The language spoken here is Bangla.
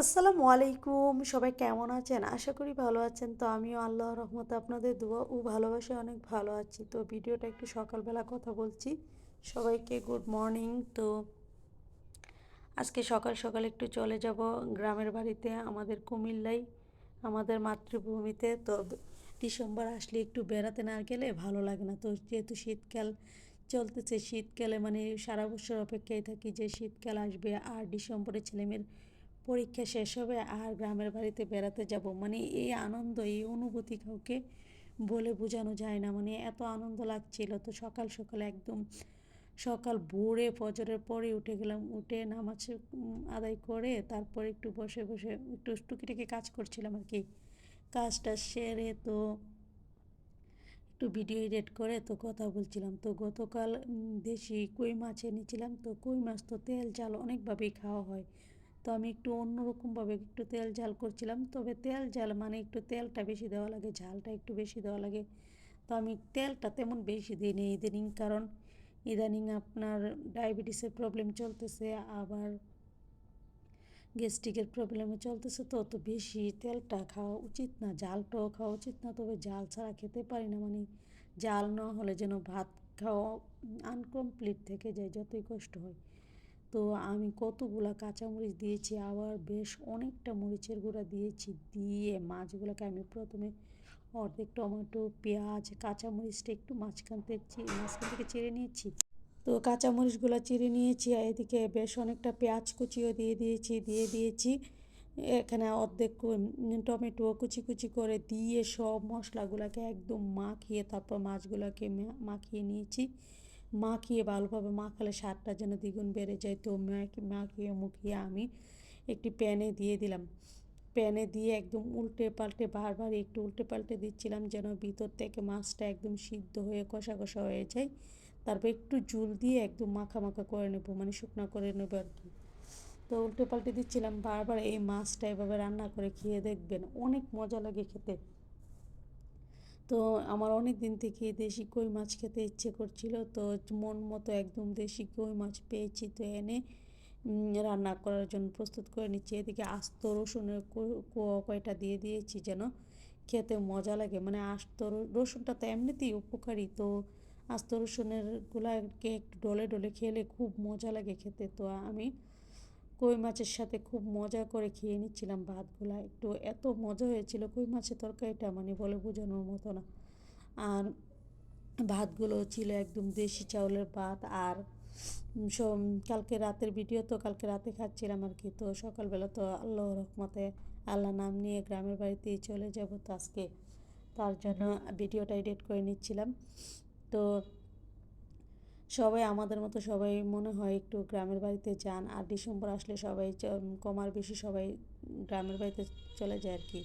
আসসালামু আলাইকুম, সবাই কেমন আছেন? আশা করি ভালো আছেন। তো আমিও আল্লাহর রহমতে আপনাদের দোয়া ও ভালোবাসায় অনেক ভালো আছি। তো ভিডিওটা একটু সকালবেলা কথা বলছি। সবাইকে গুড মর্নিং। তো আজকে সকাল সকাল একটু চলে যাব গ্রামের বাড়িতে, আমাদের কুমিল্লায়, আমাদের মাতৃভূমিতে। তো ডিসেম্বর আসলে একটু বেড়াতে না গেলে ভালো লাগে না। তো যেহেতু শীতকাল চলতেছে, শীতকালে মানে সারা বছর অপেক্ষায় থাকি যে শীতকাল আসবে আর ডিসেম্বরে ছেলেমেয়ের পরীক্ষা শেষ হবে আর গ্রামের বাড়িতে বেড়াতে যাব। মানে এই আনন্দ, এই অনুভূতি কাউকে বলে বোঝানো যায় না। মানে এত আনন্দ লাগছিল। তো সকাল সকাল একদম সকাল ভোরে ফজরের পরে উঠে গেলাম। উঠে নামাজ আদায় করে তারপর একটু বসে বসে একটু টুকিটাকি কাজ করছিলাম আর কি। কাজটা সেরে তো একটু ভিডিও এডিট করে তো কথা বলছিলাম। তো গতকাল দেশি কই মাছ এনেছিলাম। তো কই মাছ তো তেল ঝাল অনেকভাবেই খাওয়া হয়। তো আমি একটু অন্যরকমভাবে একটু তেল ঝাল করছিলাম। তবে তেল ঝাল মানে একটু তেলটা বেশি দেওয়া লাগে, ঝালটা একটু বেশি দেওয়া লাগে। তো আমি তেলটা তেমন বেশি দিইনি ইদানিং, কারণ ইদানিং আপনার ডায়াবেটিসের প্রবলেম চলতেছে, আবার গ্যাস্ট্রিকের প্রবলেমও চলতেছে। তো অত বেশি তেলটা খাওয়া উচিত না, জালটাও খাওয়া উচিত না। তবে জাল ছাড়া খেতে পারি না, মানে জাল না হলে যেন ভাত খাওয়া আনকমপ্লিট থেকে যায়, যতই কষ্ট হয়। তো আমি কতগুলা কাঁচামরিচ দিয়েছি, আবার বেশ অনেকটা মরিচের গুঁড়া দিয়েছি। দিয়ে মাছগুলোকে আমি প্রথমে অর্ধেক টমেটো, পেঁয়াজ, কাঁচামরিচটা একটু মাঝখান থেকে চিড়ে নিয়েছি। তো কাঁচামরিচগুলো চিড়ে নিয়েছি আর এদিকে বেশ অনেকটা পেঁয়াজ কুচিও দিয়ে দিয়েছি এখানে অর্ধেক টমেটো কুচি কুচি করে দিয়ে সব মশলাগুলোকে একদম মাখিয়ে তারপর মাছগুলোকে মাখিয়ে নিয়েছি। মাখিয়ে ভালোভাবে মাখালে স্বাদটা যেন দ্বিগুণ বেড়ে যায়। তো মাখিয়ে মুখিয়ে আমি একটি প্যানে দিয়ে দিলাম। প্যানে দিয়ে একদম উল্টে পাল্টে বারবার একটু উল্টে পাল্টে দিচ্ছিলাম যেন ভিতর থেকে মাছটা একদম সিদ্ধ হয়ে কষা কষা হয়ে যায়। তারপর একটু জল দিয়ে একদম মাখা মাখা করে নেব, মানে শুকনো করে নেব আর কি। তো উল্টে পাল্টে দিচ্ছিলাম বারবার। এই মাছটা এভাবে রান্না করে খেয়ে দেখবেন, অনেক মজা লাগে খেতে। তো আমার অনেক দিন থেকে দেশি কই মাছ খেতে ইচ্ছে করছিল। তো মন মতো একদম দেশি কই মাছ পেয়েছি, তো এনে রান্না করার জন্য প্রস্তুত করে নিচ্ছি। এদিকে আস্ত রসুনের কয়টা দিয়ে দিয়েছি যেন খেতে মজা লাগে। মানে আস্ত রসুনটা তো এমনিতেই উপকারী। তো আস্ত রসুনের গুলাকে একটু ডলে ডলে খেলে খুব মজা লাগে খেতে। তো আমি কই মাছের সাথে খুব মজা করে খেয়ে নিচ্ছিলাম ভাতগুলা। একটু এত মজা হয়েছিল কই মাছের তরকারিটা, মানে বলে বোঝানোর মতো না। আর ভাতগুলো ছিল একদম দেশি চাউলের ভাত। আর সব কালকে রাতের ভিডিও, তো কালকে রাতে খাচ্ছিলাম আর কি। তো সকালবেলা তো আল্লাহর রহমতে আল্লাহ নাম নিয়ে গ্রামের বাড়িতেই চলে যাব। তো আজকে তার জন্য ভিডিওটা এডিট করে নিচ্ছিলাম। তো সবাই আমাদের মতো সবাই মনে হয় একটু গ্রামের বাড়িতে যান, আর ডিসেম্বর আসলে সবাই কমার বেশি সবাই গ্রামের বাড়িতে চলে যায় আর কি।